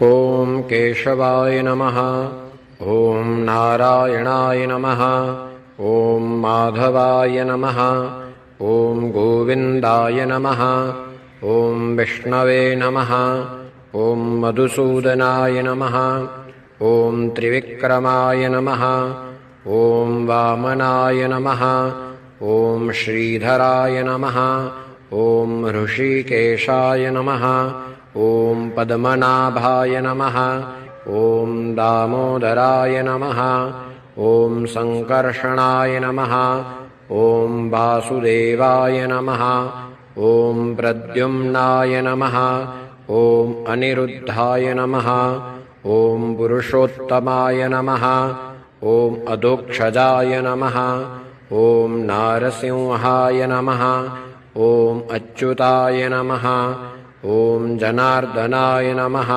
ॐ केशवाय नमः। ॐ नारायणाय नमः। ॐ माधवाय नमः। ॐ गोविन्दाय नमः। ॐ विष्णवे नमः। ॐ मधुसूदनाय नमः। ॐ त्रिविक्रमाय नमः। ॐ वामनाय नमः। ॐ श्रीधराय नमः। ॐ ऋषिकेशाय नमः। ॐ पद्मनाभाय नमः। ॐ दामोदराय नमः। ॐ सङ्कर्षणाय नमः। ॐ वासुदेवाय नमः। ॐ प्रद्युम्नाय नमः। ॐ अनिरुद्धाय नमः। ॐ पुरुषोत्तमाय नमः। ॐ अधोक्षजाय नमः। ॐ नारसिंहाय नमः। ॐ अच्युताय नमः। ॐ जनार्दनाय नमः।